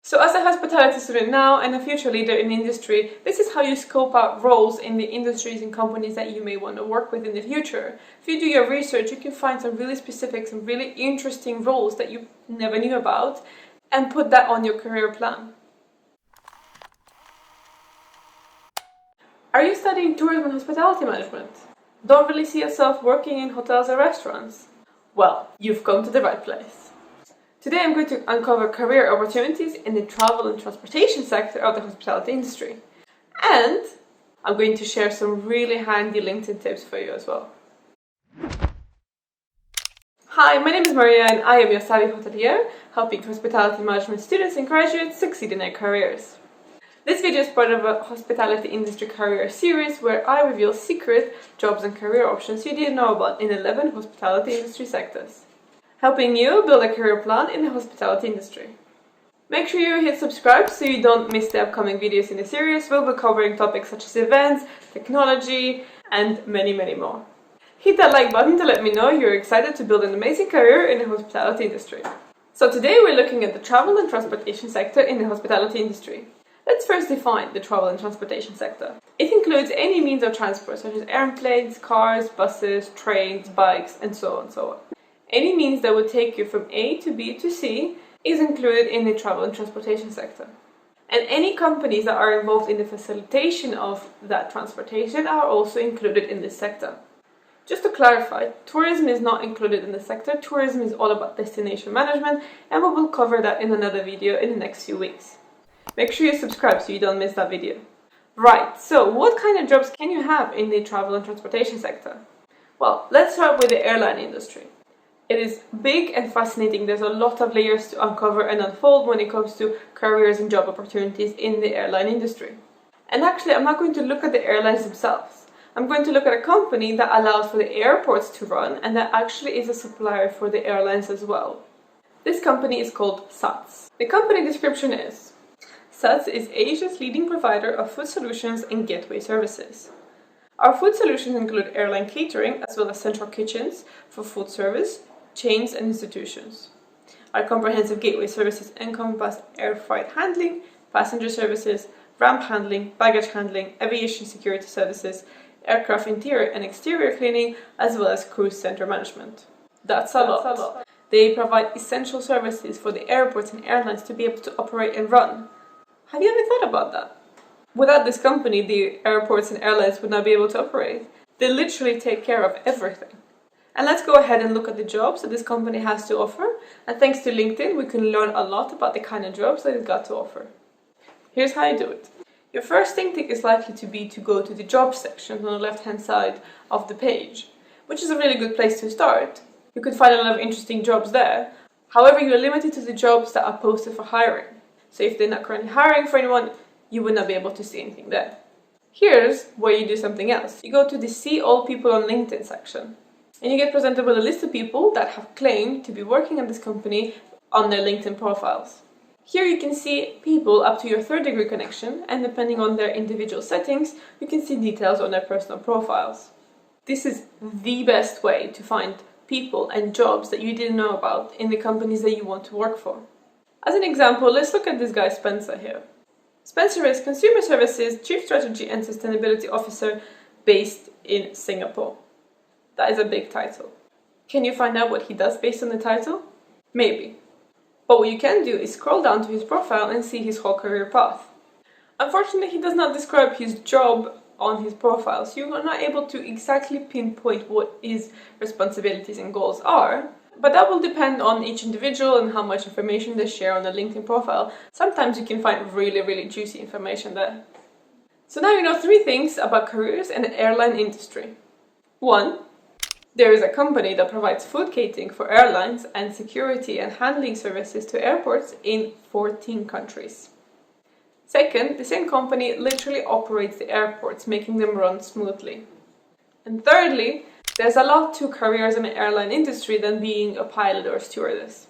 So as a hospitality student now and a future leader in the industry, this is how you scope out roles in the industries and companies that you may want to work with in the future. If you do your research, you can find some really specific, some really interesting roles that you never knew about and put that on your career plan. Are you studying tourism and hospitality management? Don't really see yourself working in hotels or restaurants? Well, you've come to the right place. Today I'm going to uncover career opportunities in the travel and transportation sector of the hospitality industry. And I'm going to share some really handy LinkedIn tips for you as well. Hi, my name is Maria and I am your Savvy Hotelier, helping hospitality management students and graduates succeed in their careers. This video is part of a hospitality industry career series where I reveal secret jobs and career options you didn't know about in 11 hospitality industry sectors, helping you build a career plan in the hospitality industry. Make sure you hit subscribe so you don't miss the upcoming videos in the series. We'll be covering topics such as events, technology, and many more. Hit that like button to let me know you're excited to build an amazing career in the hospitality industry. So today we're looking at the travel and transportation sector in the hospitality industry. Let's first define the travel and transportation sector. It includes any means of transport such as airplanes, cars, buses, trains, bikes, and so on. Any means that would take you from A to B to C is included in the travel and transportation sector. And any companies that are involved in the facilitation of that transportation are also included in this sector. Just to clarify, tourism is not included in the sector. Tourism is all about destination management, and we will cover that in another video in the next few weeks. Make sure you subscribe so you don't miss that video. Right, so what kind of jobs can you have in the travel and transportation sector? Well, let's start with the airline industry. It is big and fascinating. There's a lot of layers to uncover and unfold when it comes to careers and job opportunities in the airline industry. And actually, I'm not going to look at the airlines themselves. I'm going to look at a company that allows for the airports to run and that actually is a supplier for the airlines as well. This company is called SATS. The company description is: SATS is Asia's leading provider of food solutions and gateway services. Our food solutions include airline catering as well as central kitchens for food service, chains and institutions. Our comprehensive gateway services encompass air freight handling, passenger services, ramp handling, baggage handling, aviation security services, aircraft interior and exterior cleaning, as well as cruise center management. That's a lot. They provide essential services for the airports and airlines to be able to operate and run. Have you ever thought about that? Without this company, the airports and airlines would not be able to operate. They literally take care of everything. And let's go ahead and look at the jobs that this company has to offer. And thanks to LinkedIn, we can learn a lot about the kind of jobs that it's got to offer. Here's how you do it. Your first instinct is likely to be to go to the jobs section on the left-hand side of the page, which is a really good place to start. You can find a lot of interesting jobs there. However, you're limited to the jobs that are posted for hiring. So if they're not currently hiring for anyone, you would not be able to see anything there. Here's where you do something else. You go to the See All People on LinkedIn section, and you get presented with a list of people that have claimed to be working at this company on their LinkedIn profiles. Here you can see people up to your third-degree connection, and depending on their individual settings, you can see details on their personal profiles. This is the best way to find people and jobs that you didn't know about in the companies that you want to work for. As an example, let's look at this guy Spencer here. Spencer is Consumer Services Chief Strategy and Sustainability Officer based in Singapore. That is a big title. Can you find out what he does based on the title? Maybe. But what you can do is scroll down to his profile and see his whole career path. Unfortunately, he does not describe his job on his profile, so you are not able to exactly pinpoint what his responsibilities and goals are. But that will depend on each individual and how much information they share on their LinkedIn profile. Sometimes you can find really juicy information there. So now you know 3 things about careers in the airline industry. 1. There is a company that provides food catering for airlines and security and handling services to airports in 14 countries. Second, the same company literally operates the airports, making them run smoothly. And thirdly, there's a lot to careers in the airline industry than being a pilot or a stewardess.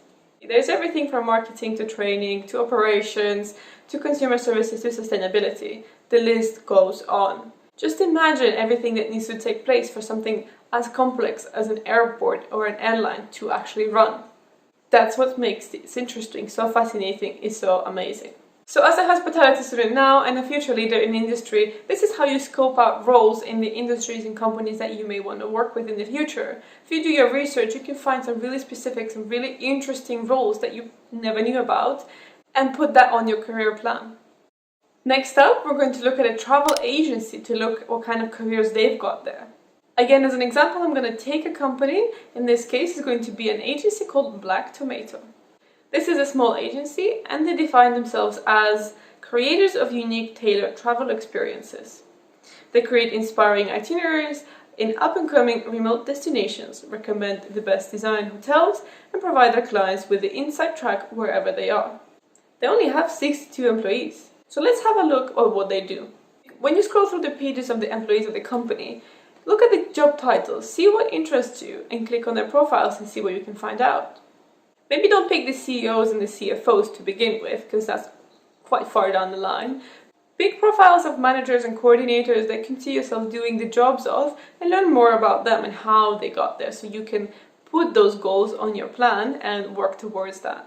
There's everything from marketing to training, to operations, to consumer services, to sustainability. The list goes on. Just imagine everything that needs to take place for something as complex as an airport or an airline to actually run. That's what makes this interesting, so fascinating, is so amazing. So as a hospitality student now and a future leader in the industry, this is how you scope out roles in the industries and companies that you may want to work with in the future. If you do your research, you can find some really specific, some really interesting roles that you never knew about and put that on your career plan. Next up, we're going to look at a travel agency to look at what kind of careers they've got there. Again, as an example, I'm going to take a company. In this case, it's going to be an agency called Black Tomato. This is a small agency, and they define themselves as creators of unique, tailored travel experiences. They create inspiring itineraries in up-and-coming remote destinations, recommend the best designed hotels, and provide their clients with the inside track wherever they are. They only have 62 employees. So let's have a look at what they do. When you scroll through the pages of the employees of the company, look at the job titles, see what interests you, and click on their profiles and see what you can find out. Maybe don't pick the CEOs and the CFOs to begin with, because that's quite far down the line. Pick profiles of managers and coordinators that you can see yourself doing the jobs of, and learn more about them and how they got there, so you can put those goals on your plan and work towards that.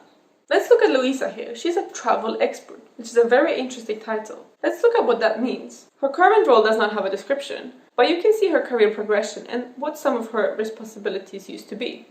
Let's look at Louisa here. She's a travel expert, which is a very interesting title. Let's look at what that means. Her current role does not have a description, but you can see her career progression and what some of her responsibilities used to be.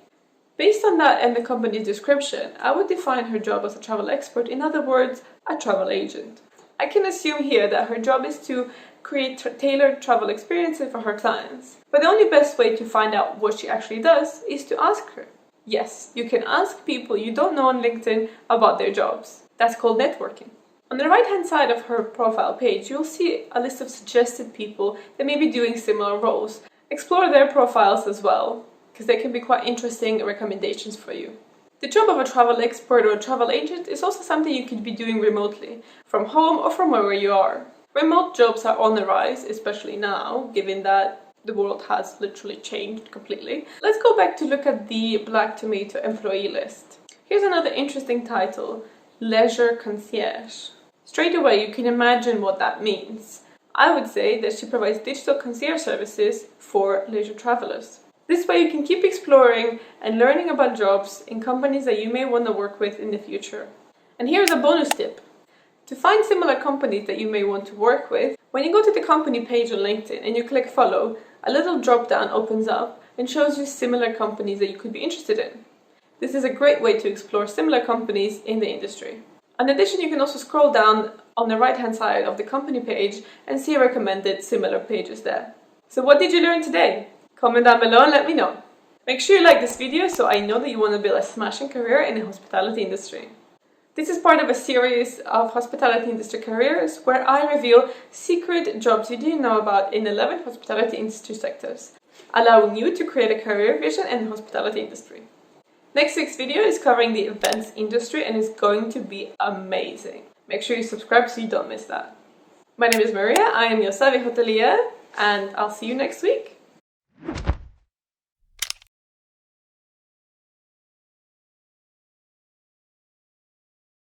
Based on that and the company's description, I would define her job as a travel expert, in other words, a travel agent. I can assume here that her job is to create tailored travel experiences for her clients. But the only best way to find out what she actually does is to ask her. Yes, you can ask people you don't know on LinkedIn about their jobs. That's called networking. On the right-hand side of her profile page, you'll see a list of suggested people that may be doing similar roles. Explore their profiles as well, because they can be quite interesting recommendations for you. The job of a travel expert or a travel agent is also something you could be doing remotely, from home or from wherever you are. Remote jobs are on the rise, especially now, given that the world has literally changed completely. Let's go back to look at the Black Tomato employee list. Here's another interesting title, Leisure Concierge. Straight away you can imagine what that means. I would say that she provides digital concierge services for leisure travelers. This way you can keep exploring and learning about jobs in companies that you may want to work with in the future. And here's a bonus tip. To find similar companies that you may want to work with, when you go to the company page on LinkedIn and you click follow, a little drop down opens up and shows you similar companies that you could be interested in. This is a great way to explore similar companies in the industry. In addition, you can also scroll down on the right hand side of the company page and see recommended similar pages there. So what did you learn today? Comment down below and let me know. Make sure you like this video so I know that you want to build a smashing career in the hospitality industry. This is part of a series of hospitality industry careers where I reveal secret jobs you didn't know about in 11 hospitality industry sectors, allowing you to create a career vision in the hospitality industry. Next week's video is covering the events industry and is going to be amazing. Make sure you subscribe so you don't miss that. My name is Maria, I am your savvy hotelier, and I'll see you next week.